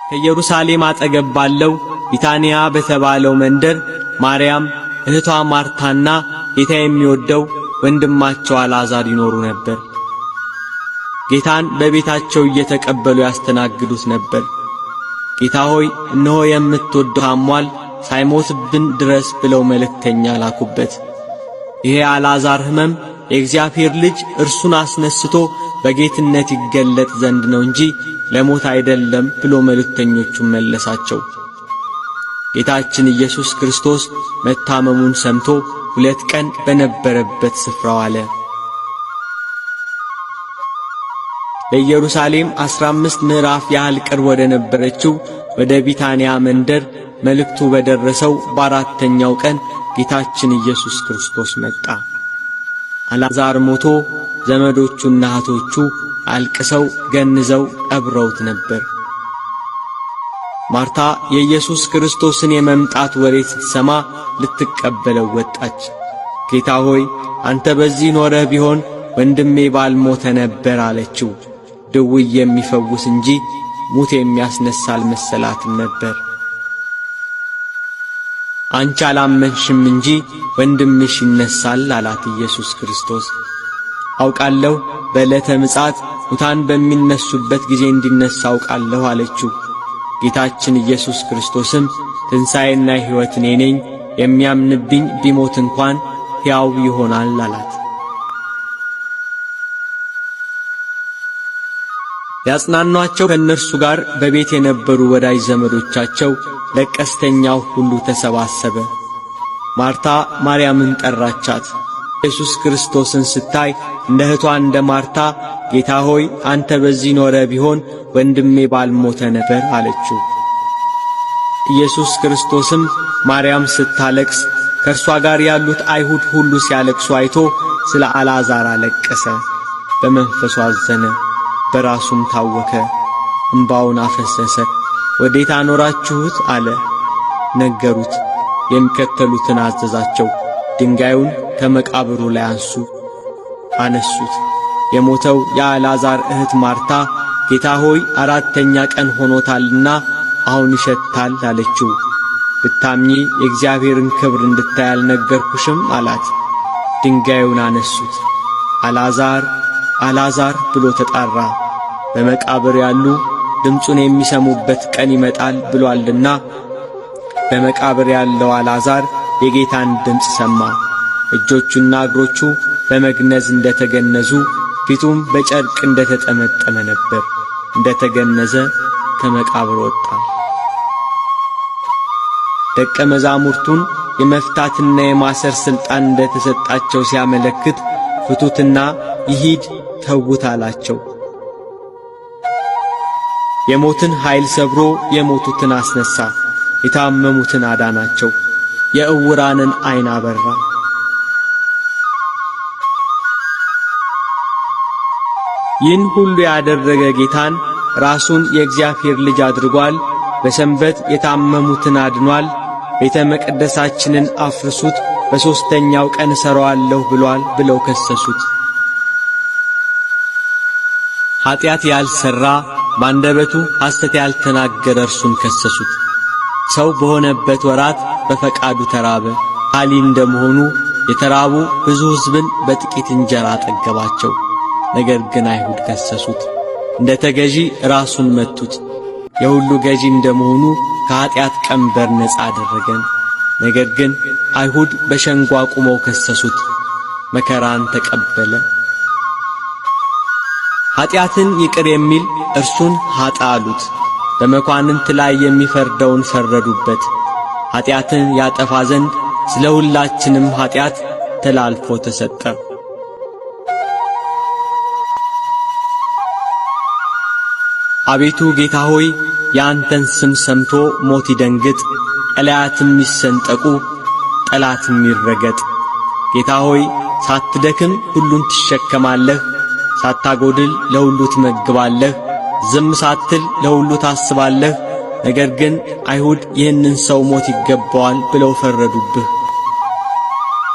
ከኢየሩሳሌም አጠገብ ባለው ቢታንያ በተባለው መንደር ማርያም፣ እህቷ ማርታና ጌታ የሚወደው ወንድማቸው አልዓዛር ይኖሩ ነበር። ጌታን በቤታቸው እየተቀበሉ ያስተናግዱት ነበር። ጌታ ሆይ እነሆ የምትወደው ታሟል፣ ሳይሞትብን ድረስ ብለው መልእክተኛ ላኩበት። ይሄ አልዓዛር ሕመም የእግዚአብሔር ልጅ እርሱን አስነስቶ በጌትነት ይገለጥ ዘንድ ነው እንጂ ለሞት አይደለም ብሎ መልእክተኞቹን መለሳቸው። ጌታችን ኢየሱስ ክርስቶስ መታመሙን ሰምቶ 2 ቀን በነበረበት ስፍራ ዋለ። ለኢየሩሳሌም 15 ምዕራፍ ያህል ቅርብ ወደ ነበረችው ወደ ቢታንያ መንደር መልእክቱ በደረሰው በአራተኛው ቀን ጌታችን ኢየሱስ ክርስቶስ መጣ። አልዓዛር ሞቶ ዘመዶቹና እህቶቹ አልቅሰው ገንዘው ቀብረውት ነበር። ማርታ የኢየሱስ ክርስቶስን የመምጣት ወሬ ስትሰማ ልትቀበለው ወጣች። ጌታ ሆይ አንተ በዚህ ኖረህ ቢሆን ወንድሜ ባልሞተ ነበር አለችው። ድውይ የሚፈውስ እንጂ ሙት የሚያስነሳ አልመሰላትም ነበር። አንቺ አላመንሽም እንጂ ወንድምሽ ይነሳል አላት ኢየሱስ ክርስቶስ። አውቃለሁ በዕለተ ምጽአት ሙታን በሚነሱበት ጊዜ እንዲነሳ አውቃለሁ አለችው። ጌታችን ኢየሱስ ክርስቶስም ትንሣኤና ሕይወት እኔ ነኝ፣ የሚያምንብኝ ቢሞት እንኳን ሕያው ይሆናል አላት። ያጽናኗቸው ከእነርሱ ጋር በቤት የነበሩ ወዳጅ ዘመዶቻቸው ለቀስተኛው ሁሉ ተሰባሰበ። ማርታ ማርያምን ጠራቻት። ኢየሱስ ክርስቶስን ስታይ እንደ እህቷ እንደ ማርታ ጌታ ሆይ አንተ በዚህ ኖረ ቢሆን ወንድሜ ባልሞተ ነበር አለችው። ኢየሱስ ክርስቶስም ማርያም ስታለቅስ ከእርሷ ጋር ያሉት አይሁድ ሁሉ ሲያለቅሱ አይቶ ስለ አልዓዛር አለቀሰ። በመንፈሱ አዘነ፣ በራሱም ታወከ፣ እንባውን አፈሰሰ። ወዴት አኖራችሁት አለ። ነገሩት። የሚከተሉትን አዘዛቸው። ድንጋዩን ከመቃብሩ ላይ አነሱት። የሞተው የአልዓዛር እህት ማርታ ጌታ ሆይ 4ኛ ቀን ሆኖታልና አሁን ይሸታል አለችው። ብታምኚ የእግዚአብሔርን ክብር እንድታይ አልነገርኩሽም አላት። ድንጋዩን አነሱት። አልዓዛር አልዓዛር ብሎ ተጣራ። በመቃብር ያሉ ድምፁን የሚሰሙበት ቀን ይመጣል ብሎአልና። በመቃብር ያለው አልዓዛር የጌታን ድምፅ ሰማ። እጆቹና እግሮቹ በመግነዝ እንደተገነዙ፣ ፊቱም በጨርቅ እንደተጠመጠመ ነበር። እንደተገነዘ ከመቃብር ወጣ። ደቀ መዛሙርቱን የመፍታትና የማሰር ሥልጣን እንደተሰጣቸው ሲያመለክት ፍቱትና ይሂድ ተውት አላቸው። የሞትን ኃይል ሰብሮ የሞቱትን አስነሣ፣ የታመሙትን አዳናቸው፣ የዕውራንን ዓይን አበራ። ይህን ሁሉ ያደረገ ጌታን ራሱን የእግዚአብሔር ልጅ አድርጓል። በሰንበት የታመሙትን አድኗል። ቤተ መቅደሳችንን አፍርሱት፣ በሦስተኛው ቀን እሠራዋለሁ ብሏል ብለው ከሰሱት። ኀጢአት ያልሠራ ባንደበቱ ሐሰት ያልተናገረ እርሱን ከሰሱት። ሰው በሆነበት ወራት በፈቃዱ ተራበ። አሊ እንደመሆኑ የተራቡ ብዙ ሕዝብን በጥቂት እንጀራ አጠገባቸው። ነገር ግን አይሁድ ከሰሱት። እንደ ተገዢ ራሱን መቱት። የሁሉ ገዢ እንደመሆኑ ከኀጢአት ቀንበር ነፃ አደረገን። ነገር ግን አይሁድ በሸንጎ አቁመው ከሰሱት። መከራን ተቀበለ። ኀጢአትን ይቅር የሚል እርሱን ኀጥእ አሉት። በመኳንንት ላይ የሚፈርደውን ፈረዱበት። ኀጢአትን ያጠፋ ዘንድ ስለ ሁላችንም ኀጢአት ተላልፎ ተሰጠ። አቤቱ ጌታ ሆይ የአንተን ስም ሰምቶ ሞት ይደንግጥ፣ ቀላያትም ይሰንጠቁ፣ ጠላትም ይረገጥ። ጌታ ሆይ ሳትደክም ሁሉን ትሸከማለህ፣ ሳታጎድል ለሁሉ ትመግባለህ፣ ዝም ሳትል ለሁሉ ታስባለህ። ነገር ግን አይሁድ ይህንን ሰው ሞት ይገባዋል ብለው ፈረዱብህ።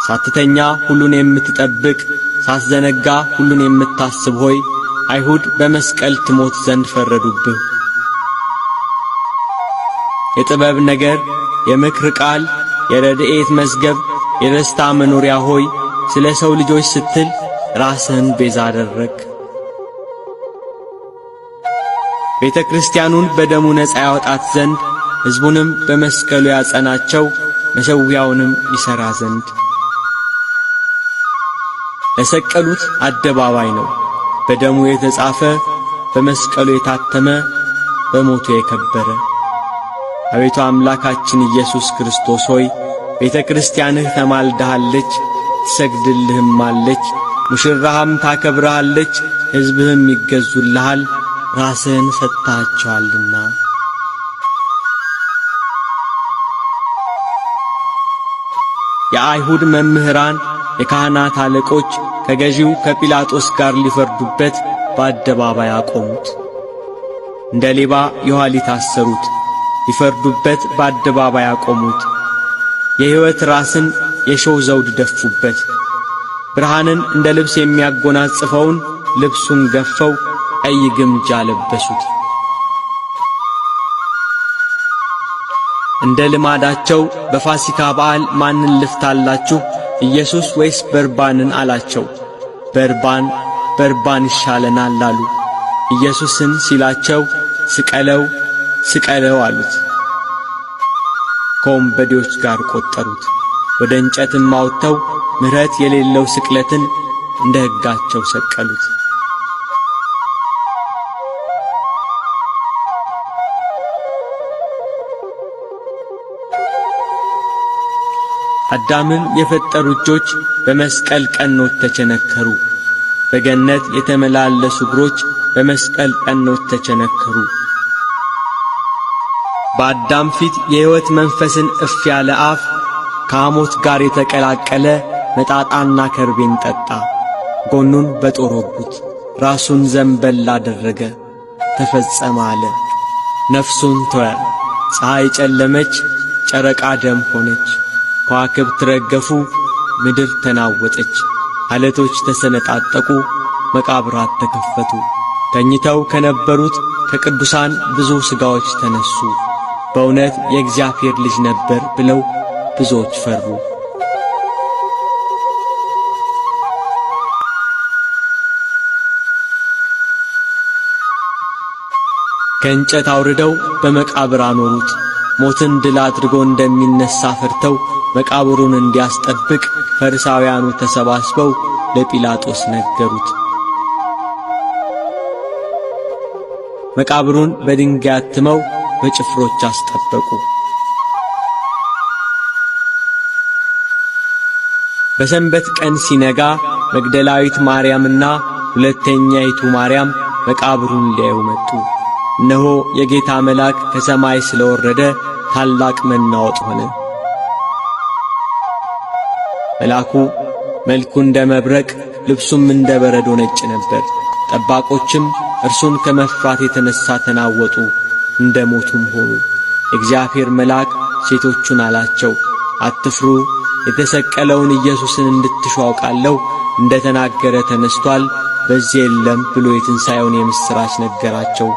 ሳትተኛ ሁሉን የምትጠብቅ፣ ሳትዘነጋ ሁሉን የምታስብ ሆይ አይሁድ በመስቀል ትሞት ዘንድ ፈረዱብህ። የጥበብ ነገር፣ የምክር ቃል፣ የረድኤት መዝገብ፣ የደስታ መኖሪያ ሆይ ስለ ሰው ልጆች ስትል ራስህን ቤዛ አደረግ። ቤተ ክርስቲያኑን በደሙ ነፃ ያወጣት ዘንድ ሕዝቡንም በመስቀሉ ያጸናቸው መሠዊያውንም ይሠራ ዘንድ ለሰቀሉት አደባባይ ነው። በደሙ የተጻፈ በመስቀሉ የታተመ በሞቱ የከበረ። አቤቱ አምላካችን ኢየሱስ ክርስቶስ ሆይ ቤተ ክርስቲያንህ ተማልዳሃለች፣ ትሰግድልህማለች፣ ሙሽራህም ታከብረሃለች፣ ሕዝብህም ይገዙልሃል፣ ራስህን ሰጥተሃቸዋልና። የአይሁድ መምህራን የካህናት አለቆች ከገዢው ከጲላጦስ ጋር ሊፈርዱበት በአደባባይ አቆሙት። እንደ ሌባ የኋሊት አሰሩት፣ ሊፈርዱበት በአደባባይ አቆሙት። የሕይወት ራስን የሾህ ዘውድ ደፉበት። ብርሃንን እንደ ልብስ የሚያጎናጽፈውን ልብሱን ገፈው ቀይ ግምጃ ለበሱት። እንደ ልማዳቸው በፋሲካ በዓል ማንን ልፍታላችሁ? ኢየሱስ ወይስ በርባንን አላቸው። በርባን ይሻለናል አሉ። ኢየሱስን ሲላቸው ስቀለው ስቀለው አሉት። ከወንበዴዎች ጋር ቈጠሩት። ወደ እንጨትም አውጥተው ምሕረት የሌለው ስቅለትን እንደ ሕጋቸው ሰቀሉት። አዳምን የፈጠሩ እጆች በመስቀል ቀኖት ተቸነከሩ። በገነት የተመላለሱ እግሮች በመስቀል ቀኖት ተቸነከሩ። በአዳም ፊት የሕይወት መንፈስን እፍ ያለ አፍ ከሐሞት ጋር የተቀላቀለ መጣጣና ከርቤን ጠጣ። ጎኑን በጦር ወጉት፣ ራሱን ዘንበል አደረገ። ተፈጸመ አለ። ነፍሱን ተወ። ፀሐይ ጨለመች፣ ጨረቃ ደም ሆነች። ከዋክብት ረገፉ፣ ምድር ተናወጠች። ዓለቶች ተሰነጣጠቁ፣ መቃብራት ተከፈቱ። ተኝተው ከነበሩት ከቅዱሳን ብዙ ሥጋዎች ተነሱ። በእውነት የእግዚአብሔር ልጅ ነበር ብለው ብዙዎች ፈሩ። ከእንጨት አውርደው በመቃብር አኖሩት። ሞትን ድል አድርጎ እንደሚነሣ ፈርተው መቃብሩን እንዲያስጠብቅ ፈሪሳውያኑ ተሰባስበው ለጲላጦስ ነገሩት። መቃብሩን በድንጋይ አትመው በጭፍሮች አስጠበቁ። በሰንበት ቀን ሲነጋ መግደላዊት ማርያምና ሁለተኛይቱ ማርያም መቃብሩን ሊያዩ መጡ። እነሆ የጌታ መልአክ ከሰማይ ስለወረደ ታላቅ መናወጥ ሆነ። መልአኩ መልኩ እንደ መብረቅ ልብሱም እንደ በረዶ ነጭ ነበር። ጠባቆችም እርሱን ከመፍራት የተነሣ ተናወጡ፣ እንደ ሞቱም ሆኑ። የእግዚአብሔር መልአክ ሴቶቹን አላቸው፣ አትፍሩ፣ የተሰቀለውን ኢየሱስን እንድትሹ አውቃለሁ። እንደ ተናገረ ተነስቶአል፣ በዚህ የለም ብሎ የትንሣኤውን የምሥራች ነገራቸው።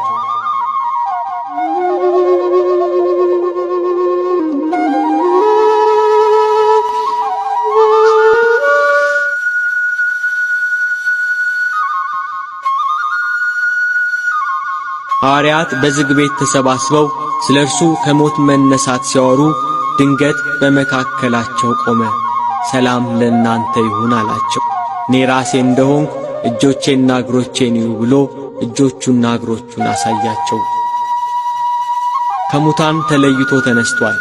ሐዋርያት በዝግ ቤት ተሰባስበው ስለ እርሱ ከሞት መነሳት ሲያወሩ ድንገት በመካከላቸው ቆመ። ሰላም ለእናንተ ይሁን አላቸው። እኔ ራሴ እንደሆንኩ እጆቼና እግሮቼን እዩ ብሎ እጆቹና እግሮቹን አሳያቸው። ከሙታን ተለይቶ ተነስቷል።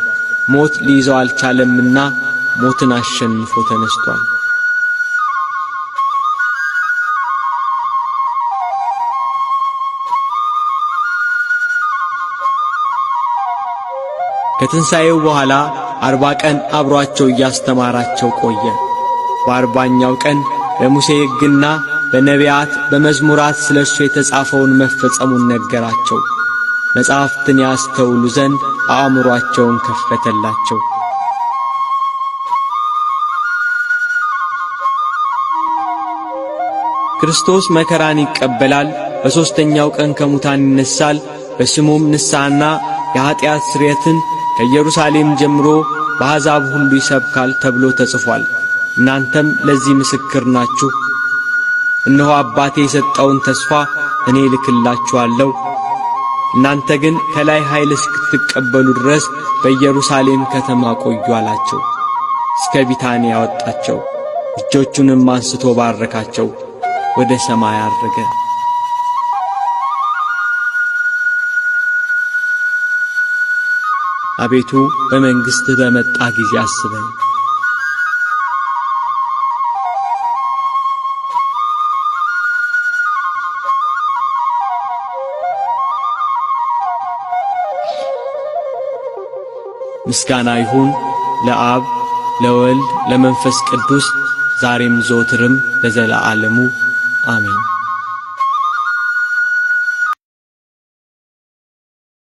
ሞት ሊይዘው አልቻለምና ሞትን አሸንፎ ተነስቷል። ከትንሣኤው በኋላ 40 ቀን አብሮአቸው እያስተማራቸው ቆየ። በ40ኛው ቀን በሙሴ ሕግና በነቢያት በመዝሙራት ስለ እርሱ የተጻፈውን መፈጸሙን ነገራቸው። መጻሕፍትን ያስተውሉ ዘንድ አእምሮአቸውን ከፈተላቸው። ክርስቶስ መከራን ይቀበላል፣ በሦስተኛው ቀን ከሙታን ይነሣል፣ በስሙም ንስሐና የኀጢአት ስርየትን ከኢየሩሳሌም ጀምሮ በአሕዛብ ሁሉ ይሰብካል ተብሎ ተጽፏል። እናንተም ለዚህ ምስክር ናችሁ። እነሆ አባቴ የሰጠውን ተስፋ እኔ እልክላችኋለሁ። እናንተ ግን ከላይ ኃይል እስክትቀበሉ ድረስ በኢየሩሳሌም ከተማ ቆዩ አላቸው። እስከ ቢታንያ ያወጣቸው፣ እጆቹንም አንስቶ ባረካቸው፣ ወደ ሰማይ አረገ። አቤቱ በመንግሥትህ በመጣ ጊዜ አስበን። ምስጋና ይሁን ለአብ ለወልድ ለመንፈስ ቅዱስ ዛሬም ዘወትርም ለዘለዓለሙ አሜን።